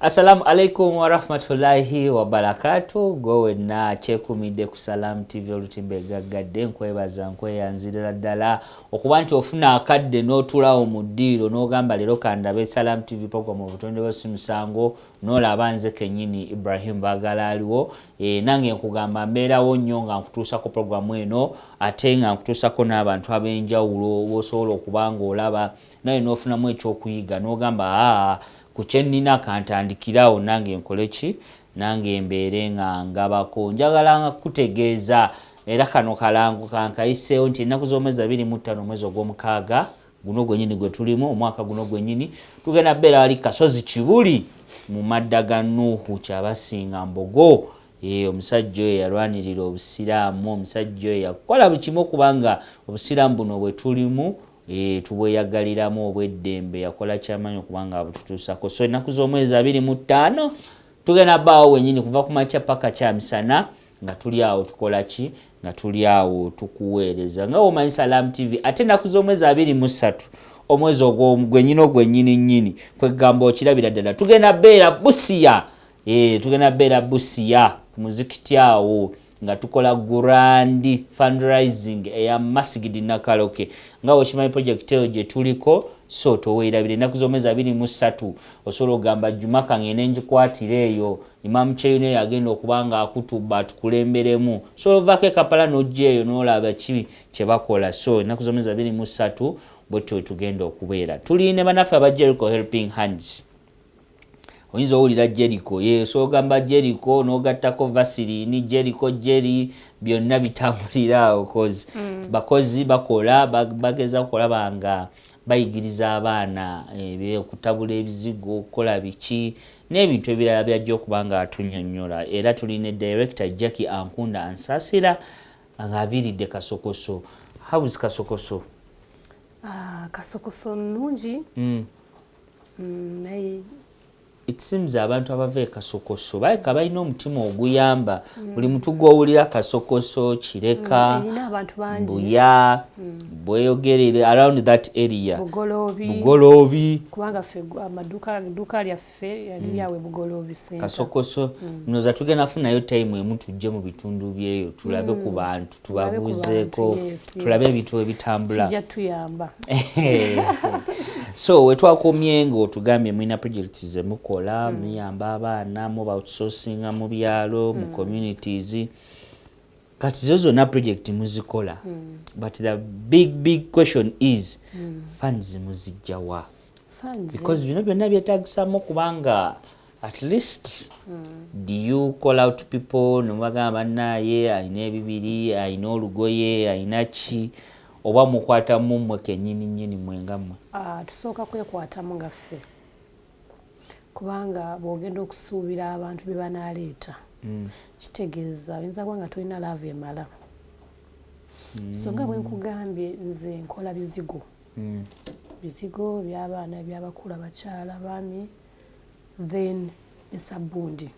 Assalamu alaikum wa rahmatullahi wa barakatuh. Gowe na chekumide ku Salam TV olutimbe gaggadde nkwebaza nkweyanzirira ddala okuba nti ofuna akadde n'otulawo mu ddiiro n'ogamba leero kandabe Salam TV program obutonde bw'essi musango n'olaba nze kennyini Ibrahim Baagala aliwo nange nkugamba mbeerawo nnyo nga nkutuusako programu eno ate nga nkutuusako n'abantu ab'enjawulo b'osobola okuba ng'olaba naye n'ofunamu ekyokuyiga n'ogamba kuchenina kantandikirawo nange nkoleki nange mbeere nga ngabako njagala kutegeeza era kano kalangu kankayiseewo nti ennaku z'omwezi 25 omwezi ogw'omukaaga guno gwennyini gwe tulimu omwaka guno gwennyini tugenda beera wali Kasozi Kibuli mu madda ga Nuuhu Kyabasinga Mbogo omusajja oyo yalwanirira obusiraamu omusajja oyo yakola buli kimu okubanga obusiraamu buno bwe tulimu tubweyagaliramu obweddembe yakola kyamanyi okubanga abututuusako so ennaku z'omwezi 25 tugenda baawo wennyini kuva ku makya paka kyamisana nga tuli awo tukola ki nga tuli awo tukuweereza nga omanyi Salam TV ate ennaku z'omwezi 23 omwezi ogwennyini nnyini kwegamba okirabira ddala tugenda beera Busia tugenda beera Busia ku muzikiti awo nga tukola grand fundraising eya Masigidi Nakaloke nga okimanyi project eyo gye tuliko so toweerabire ennaku z'omwezi 23 osobola ogamba Jumaka ngende ngikwatira eyo Imam Cheyune yagenda okubanga akutuba tukulemberemu so ovako Kampala n'ojja eyo n'olaba ki kye bakola so ennaku z'omwezi 23 bwetyo tugenda okubeera tuli ne bannaffe aba Jericho Helping Hands oyinza owulira Jericho so ogamba Jericho n'ogattako Vaseline Jericho Jerry byonna bitambulira awo cause bakozi bakola bageza okulaba nga bayigiriza abaana okutabula ebizigo okukola biki n'ebintu ebirala byajja okubanga atunnyonnyola era tuli ne director Jackie Ankunda Ansasira nga aviiridde Kasokoso. How's Kasokoso? Kasokoso nungi. It seems abantu abava Kasokoso bayika balina omutima oguyamba buli muntu gw'owulira Kasokoso Kireka Buya bweyogerere around that area Bugolobi kubanga ffe amaduuka lyaffe yali yawe Bugolobi center Kasokoso noza tugenda funayo time emu tujje mu bitundu byeyo tulabe ku bantu tubabuuzeeko tulabe ebintu ebitambula kijja tuyamba so wetwakomye ng'otugambye mulina projects zemukola muyamba abaana mu outsourcing mu byalo mu communities kati zo zonna project muzikola but the big question is funds muzijjawa because bino byonna byetaagisamu kubanga at least do you call out people nomubagamba naye ayina ebibiri ayina olugoye ayina ki oba mukwatamu mmwe kennyini mwenga mmwe tusooka kwekwatamu nga ffe kubanga bw'ogenda okusuubira abantu be banaaleeta kitegeeza oyinza kuba nga tolina laavu emala so nga bwe nkugambye nze nkola bizigo by'abaana by'abakulu abakyala baami then esabbundi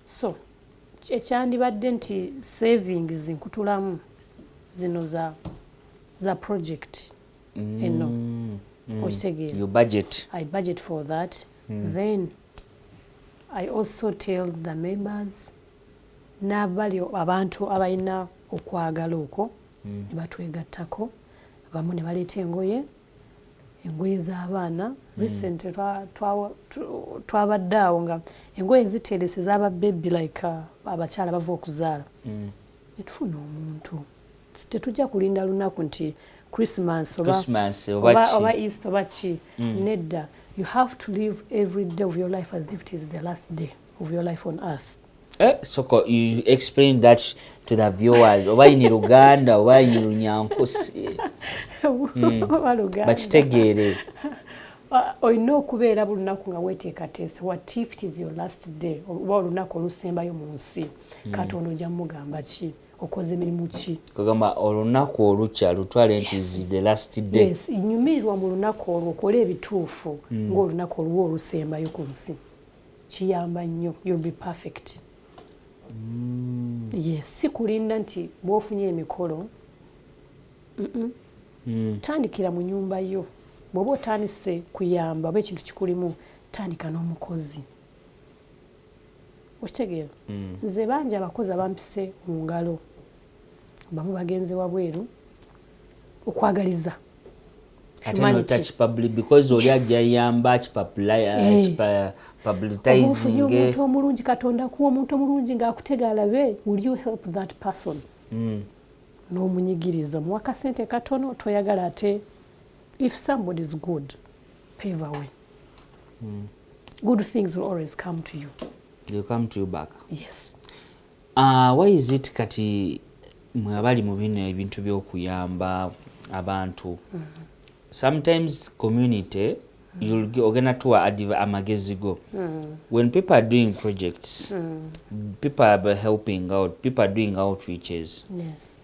so ekyandibadde nti savings nkutulamu zino za project eno okitegeera your budget I budget for that then I also tell the members n'abali abantu abalina okwagala okwo ne batwegattako abamu ne baleeta engoye z'abaana recent twabadde awo nga engoye ziterese z'aba baby like abakyala bava okuzaala netufuna omuntu tetujja kulinda lunaku nti Christmas oba Easter oba ki nedda you have to live every day of your life as if it is the last day of your life on earth. So you explain that to the viewers oba in Uganda oba in Runyankosi bakitegeere olina okubeera buli lunaku nga weeteekateesa what if it is your last day oba olunaku olusembayo mu nsi Katonda ojja mugamba ki okoze mirimu ki kugamba olunaku olukya lutwale nti is the last day yes nyumirirwa mu lunaku olwo okola ebituufu ng'olunaku olwo olusembayo ku nsi kiyamba nnyo you'll be perfect yes si kulinda nti bw'ofunye emikolo tandikira mu nnyumba yo bw'oba otandise kuyamba oba ekintu kikulimu kutandika n'omukozi okitegeera nze bangi abakozi abampise mu ngalo bamu bagenze wabweru okwagaliza because oli ajja yamba publicizing omuntu omulungi katonda kuwa omuntu omulungi ng'akutega alabe will you help that person n'omunyigiriza muwa kasente katono toyagala ate if somebody is good pave away good things will always come to you. They'll come to you back. Yes. Why is it kati mwabali mu bino ebintu by'okuyamba abantu sometimes community you'll ogena to amagezi go when people are doing projects people are helping out, people are doing outreaches. Yes.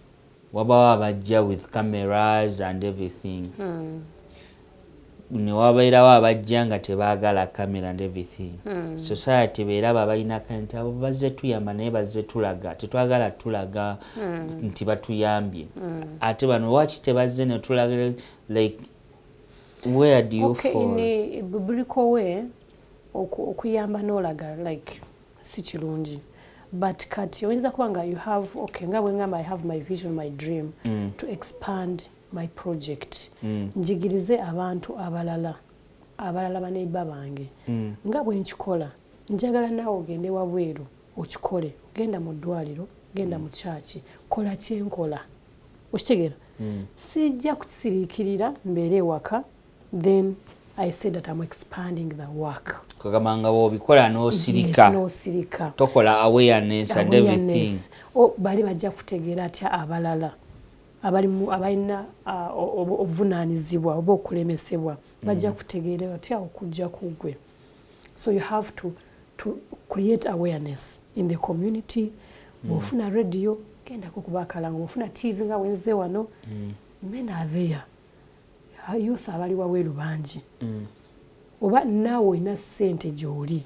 Waba bajja with cameras and everything. Ne wabairawo abajja nga tebaagala camera and everything. Society beeraba balina kanti abo bazze tuyamba naye bazze tulaga tetwagala tulaga nti batuyambye ate bano waki tebazze ne tulaga like where do you fall? In a biblical way okuyamba n'olaga like si kirungi but kati oyinza kuba nga you have nga bwe ngamba I have my vision, my dream to expand my project njigirize abantu abalala baneiba bange nga bwe nkikola njagala naawe ogende wabweru okikole ogenda mu ddwaliro genda mu kyaki kola kyenkola okitegeera sijja kukisiriikirira mbeere ewaka then I said that I'm expanding the work. Kagamanga wobikola n'osirika. Yes, n'osirika. Tokola awareness and everything. Bali bajja kutegeera atya abalala abalina obuvunaanyizibwa oba okulemesebwa bajja kutegeera atya okujja kugwe. So you have to create awareness in the community. Bw'ofuna radio gendako kubakalanga, bw'ofuna TV nga wenze wano men are there. Youth abali wabweru bangi oba naawe olina ssente gy'oli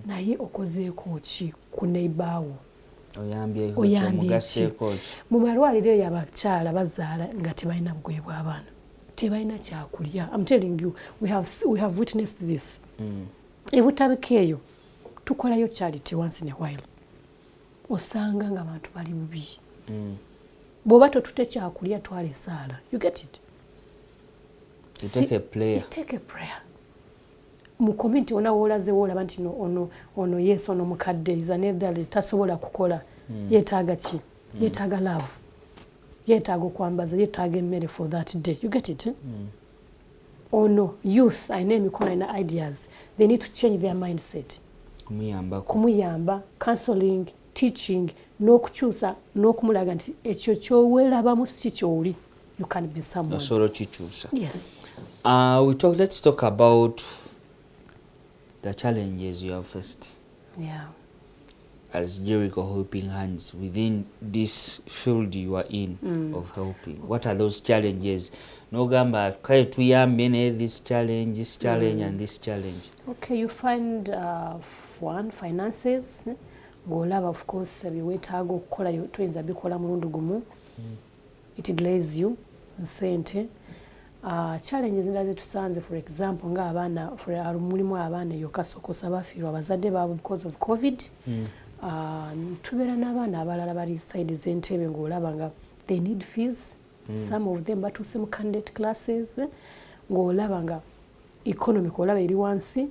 naye okozeeko ki ku neibaawo oyambye mu malwaliro eyo abakyala bazaala nga tebalina bugoye bw'abaana tebalina kyakulya. I'm telling you we have witnessed this. Ebutabika eyo tukolayo charity once in a while osanga nga abantu bali bubi bw'oba totute kyakulya twala esaala. You get it? You take a prayer. You take a prayer. Mu community olaze olaba nti ono Yesu ono mukadde izanedale tasobola kukola yetaaga ki? Yetaaga love. Yetaaga okwambaza, yetaaga emmere for that day. You get it? Ono youth ayina emikono ayina ideas. They need to change their mindset. Kumuyamba, counseling, teaching, n'okukyusa n'okumulaga nti ekyo ky'owerabamu si ky'oli. You can be someone. Yes. Let's talk about the challenges you have faced. Yeah. As Jericho Helping Hands within this field you are in of helping. What are those challenges? No gamba kaya tuyambe this challenge and this challenge. Okay, you find one finances. Ngolaba of course biwetaaga okukola toyinza bikola mulundi gumu. It delays you sente. Challenges ndaze tusanze for example nga abaana mulimu abaana yokasokosa bafiirwa abazadde baabwe because of COVID. Tubeera n'abaana abalala bali side z'entebe ng'olaba nga they need fees. Some of them batuuse mu candidate classes ng'olaba nga economic olaba eri wansi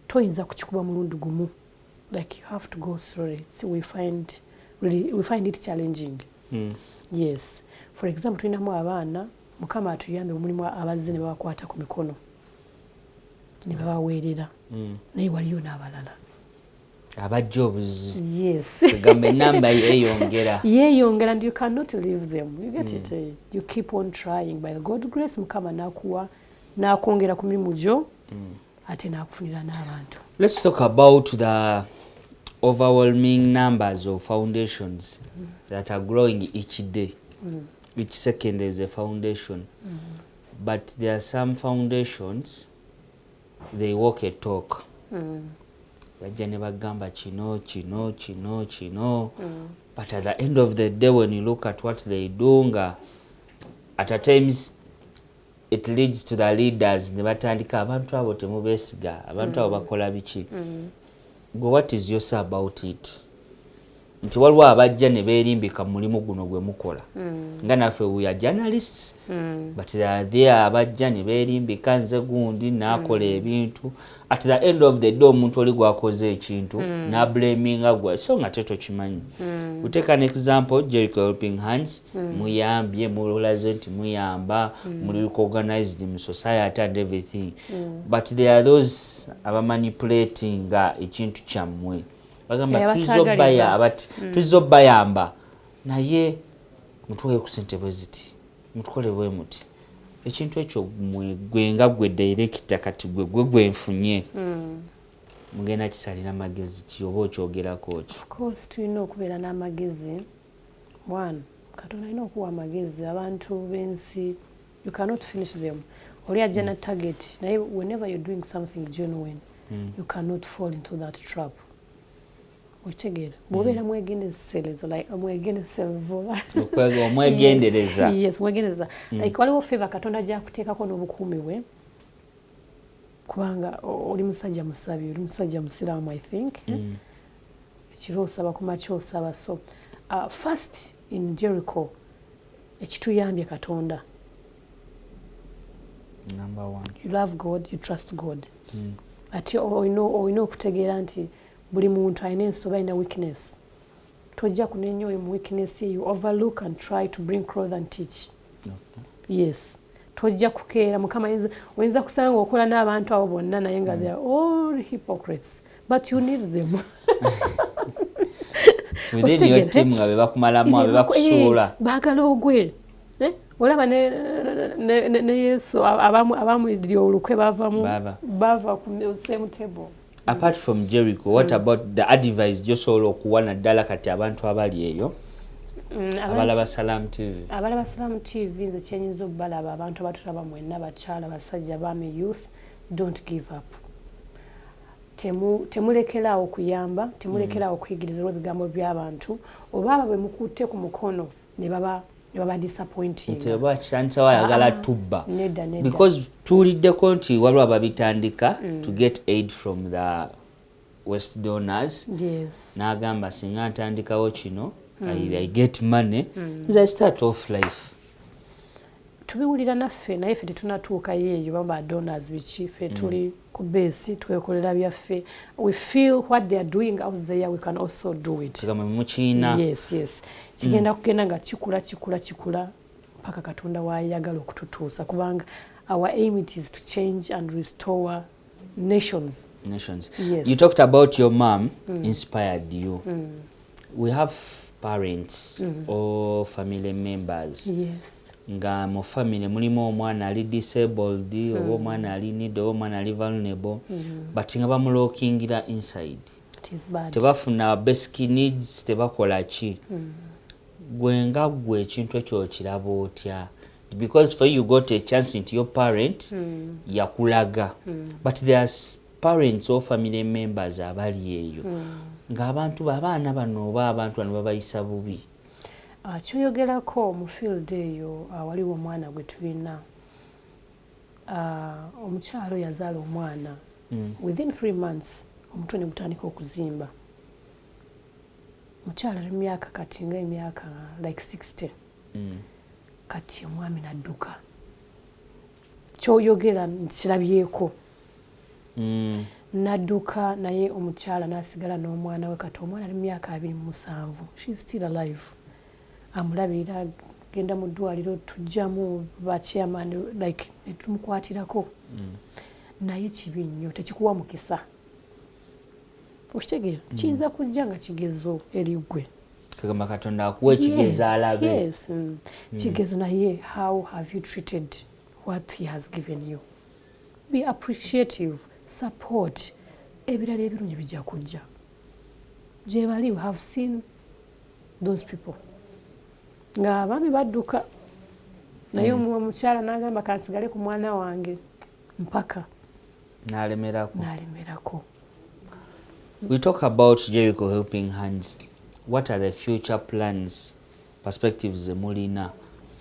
toyinza kukikuba mulundi gumu. Like you have to go through it. We find it challenging. Yes. For example, tulinamu abaana mukama atuyambe mulimu abazze ne babakwata ku mikono ne babaweerera naye waliyo n'abalala abajja obuzi. Yes. Kugamba enamba yeeyongera and you cannot leave them. You get it? You keep on trying by the God grace mukama n'akwongera ku mirimu gyo ate n'akufunira n'abantu. Let's talk about the overwhelming numbers of foundations that are growing each day. Each second is a foundation. But there are some foundations, they walk a talk. Bajja ne bagamba kino. But at the end of the day when you look at what they do, at times it leads to the leaders ne batandika abantu abo temubeesiga abantu abo bakola biki what is your say about it nti waliwo abajja ne beerimbika mulimu guno gwe mukola nga naffe we are journalists but there abajja ne beerimbika nze gundi naakola ebintu at the end of the day omuntu oli gwakoze ekintu nablaminga gwe so nga tetokimanyi we take an example Jericho Helping Hands muyambye mulolaze nti muyamba muli organized mu society and everything but there are those abamanipulating ekintu kyammwe bagamba tuzobayamba naye mutuwe ku ssente bwe ziti mutukole bwe muti ekintu ekyo gwenga gwe director kati gwe nfunye mugenda kisalira magezi ki oba okyogerako ki of course tulina okubeera n'amagezi one Katonda alina okuwa amagezi abantu b'ensi you cannot finish them oli ajja na target naye whenever you're doing something genuine you cannot fall into that trap Otegera bobera mwegendesereza like mwegendereza yes mwegendereza like waliwo favor Katonda ja kuteekako n'obukuumi bwe kubanga oli musajja musabi oli musajja musiraamu I think ekiro osaba ku makya osaba so first in Jericho ekituyambye Katonda number one you love God you trust God ati oyina okutegeera nti buli muntu alina ensobi alina weakness tojja kunenya oyo mu weakness you overlook and try to bring clothes and teach yes tojja kukeera mukama oyinza kusanga okola n'abantu abo bonna naye nga they are all hypocrites but you need them within your team nga bebakumalamu abebakusuula baagala ogwe olaba ne Yesu abamulidde olukwe bava ku same table apart from Jericho what about the advice gyosobola okuwana ddala kati abantu abali eyo abalaba Salam TV nze kyenyinza okubalaba abantu abatulaba mwenna bakyala basajja baami youth don't give up temulekeraawo okuyamba temulekeraawo okuyigiriza olw'ebigambo by'abantu oba abo bwe mukutte ku mukono ne baba disappointing teba chance wayagala tubba because tuliddeko nti waliwo ababitandika to get aid from the West donors yes n'agamba singa ntandikawo kino I get money I start off life tubiwulira naffe naye ffe tetunatuuka yeeyo baba donors biki ffe tuli ku base twekolera byaffe we feel what they are doing out there we can also do it kama mukiina yes kigenda kugenda nga kikula paka Katonda wayagala okututuusa kubanga our aim it is to change and restore nations yes. You talked about your mom inspired you we have parents or family members yes nga mu family mulimu omwana ali disabled oba omwana ali need oba omwana ali vulnerable but nga bamulookingira inside tebafuna basic needs tebakola ki gwenga gwe ekintu ekyo kiraba otya because for you got a chance into your parent yakulaga but there are parents or family members abali eyo nga abantu abaana bano oba abantu bano babayisa bubi kyoyogerako mu field eyo waliwo omwana gwe tulina omukyalo yazaala omwana within 3 months omutwe ne gutandika okuzimba mukyala ali myaka kati nga emyaka like 60 kati omwami nadduka kyoyogera nkirabyeko nadduka naye omukyala nasigala n'omwana we kati omwana ali myaka 27 she's still alive amulabira genda mu ddwaliro tujjamu bachairman like netumukwatirako naye kibi nnyo tekikuwa mukisa okitegeera kiyinza kujja nga kigezo erigwe kagamba Katonda akuwa ekigezo alabe yes kigezo naye how have you treated what he has given you be appreciative support ebirala ebirungi bijja kujja gye bali we have seen those people nga abaami badduka naye omukyala n'agamba kansigale ku mwana wange mpaka n'alemerako. We talk about Jericho Helping Hands. What are the future plans, perspectives mulina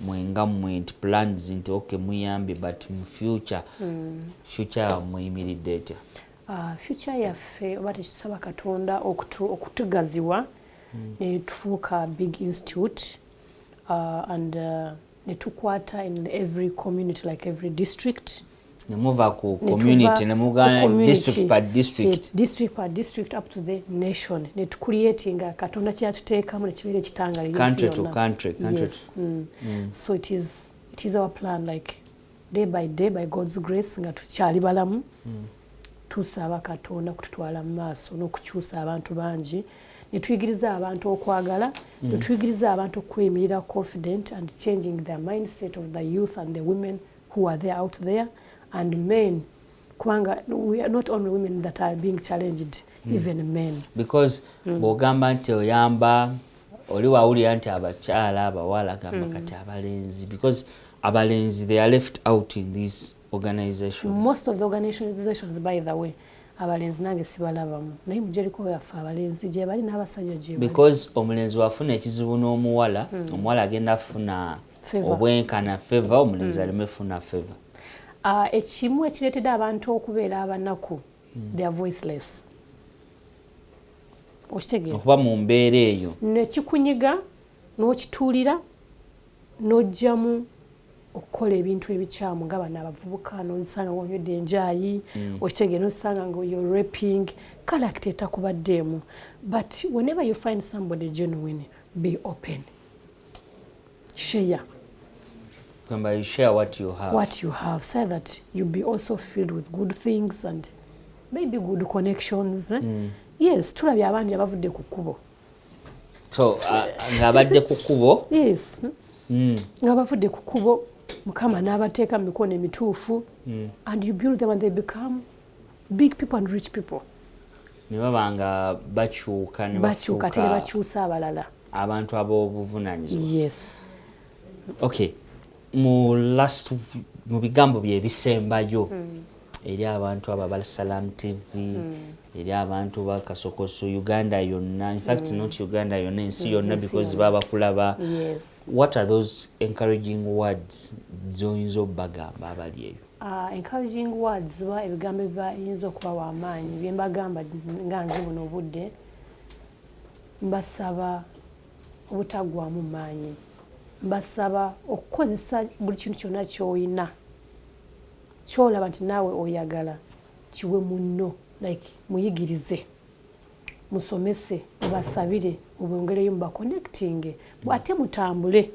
mwenga mwent plans nti okay muyambe but mu future future muyimiridde etya? Future yaffe oba tekisaba Katonda okutugaziwa ne tufuuka big institute and ne tukwata in every community like every district. Ne muva ku community ne mugana district per district up to the nation. Ne tucreatinga Katonda kyatuteekamu ne kibeera ekitangale country to country. Yes. So it is our plan, like day by day by God's grace nga tukyali balamu tusaba Katonda kututwala mu maaso n'okukyusa abantu bangi. Ne tuyigiriza abantu okwagala, ne tuyigiriza abantu okweyimirira confident and changing their mindset of the youth and the women who are there out there and men. Kubanga we are not only women that are being challenged, even men. Because bw'ogamba nti oyamba oli wawulira nti abakyala abawala gamba kati abalenzi, because abalenzi they are left out in these organizations. Most of the organizations, by the way, abalenzi nange sibalabamu naye mujeriko yaffe abalenzi gye bali n'abasajja gye bali. Because omulenzi wafuna ekizibu n'omuwala, omuwala agenda afuna obwenkana favor, omulenzi aleme funa favor. Ekimu ekireetedde abantu okubeera abanaku, they are voiceless. Okitegeera okuba mu mbeera eyo nekikunyiga n'okituulira n'ojjamu okukola ebintu ebikyamu nga bano abavubuka n'osanga ng'onywedde enjaayi, okitegeera n'osanga nga you're rapping, character etakubaddeemu. But whenever you find somebody genuine, be open, share. Remember, you share what you have. What you have, so that you'll be also filled with good things and maybe good connections. Yes, tulabye abangi abavudde ku kkubo. So, ng'abadde ku kkubo? Yes. Nga bavudde ku kkubo, Mukama n'abateeka mu mikono emituufu, and you build them and they become big people and rich people. Ne baba nga bakyuka ne bafuuka. Bakyuka, bakyusa abalala. Abantu ab'obuvunaanyizibwa. Yes. Okay. Mu bigambo bye bisembayo eri abantu aba Salam TV, eri abantu ba Kasokoso, Uganda yonna, in fact not Uganda yonna, ensi yonna, because baba kulaba. Yes. What are those encouraging words zoyinza obbagamba abali eyo? Encouraging words ba ebigambo bayinza okuba w'amaanyi bye mbagamba nga nze buno obudde, mbasaba obutaggwaamu maanyi, mbasaba okukozesa buli kintu kyonna ky'olina kyolaba nti naawe oyagala kiwe munno, like muyigirize, musomese, mubasabire, mubongereyo, mubaconnecting, ate mutambule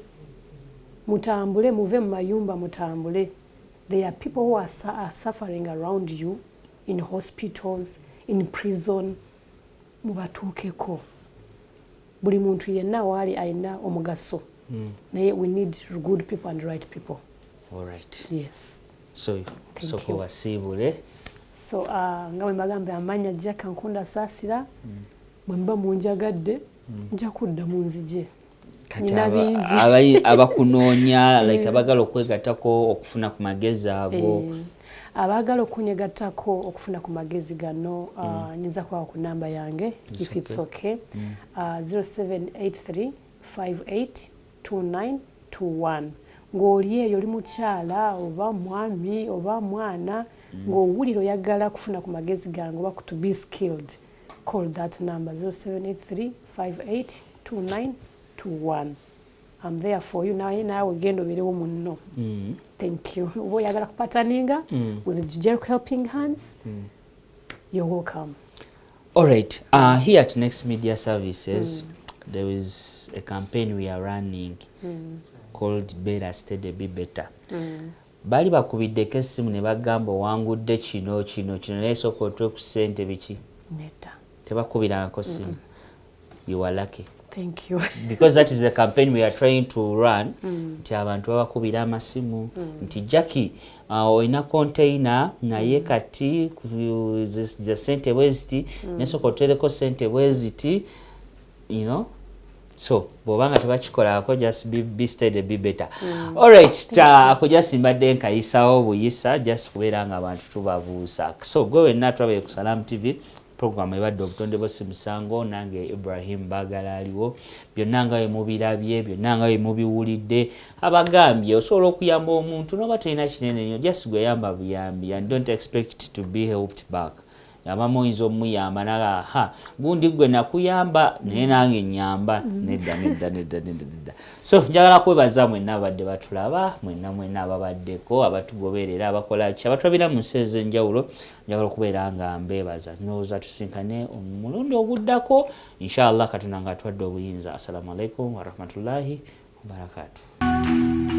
muve mu mayumba, mutambule. There are people who are suffering around you in hospitals, in prison. Mubatuukeko. Buli muntu yenna waali alina omugaso. Naye we need good people and right people. All right. Yes. So wasiibule. So nga bwe mbagamba amanya Jack Nkunda Saasira, bwe mba munjagadde nja kudda mu nzije. Abakunoonya like abagala okwegattako okufuna ku magezi ago. Abagala okunyegattako okufuna ku magezi gano, nyinza kubawa ku namba yange if it's okay. 0783 582921. Ng'oli eyo oli mukyala oba mwami oba mwana ng'owulira oyagala kufuna ku magezi gange oba to be skilled, call that number 0783 582921. I'm there for you. Naawe genda obeerewo munno. Thank you. Oba oyagala kupataninga with Jericho Helping Hands, you're welcome. All right. Here at Next Media Services, there is a campaign we are running called Better Steady Be Better. Bali bakubiddeko essimu ne bagamba owangudde kino naye sooka otwe ku ssente biki? Neta. Tebakubirangako ssimu. You are lucky. Thank you. Because that is the campaign we are trying to run. Nti abantu babakubira amasimu. Nti Jackie, olina container naye kati the ssente bweziti, naye sooka otwereko ssente bweziti, you know. So, bw'obanga tebakikolako, just be steady, be better. All right, ako simbadde nkayisawo buyisa, just kubeera nga abantu tubabuusa. So, gwe wenna tulabe ku Salam TV, program ebadde obutonde bw'osi musango nange Ibrahim Bagala aliwo byonna nga bwe mubirabye byonna nga bwe mubiwulidde abagambye osobola okuyamba omuntu noba tolina kinene nnyo just gweyamba buyambi and don't expect to be helped back abamu oyinza omuyamba naga ha gundi gwe nakuyamba naye nange nyamba nedda so njagala kwebaza mwenna abadde batulaba mwenna ababaddeko abatugoberera abakola ki abatulabira mu nsi ez'enjawulo njagala okubeera nga mbebaza ndowooza tusinkane omulundi oguddako inshallah katonda nga atwadde obuyinza assalamu alaikum warahmatullahi wabarakatuh.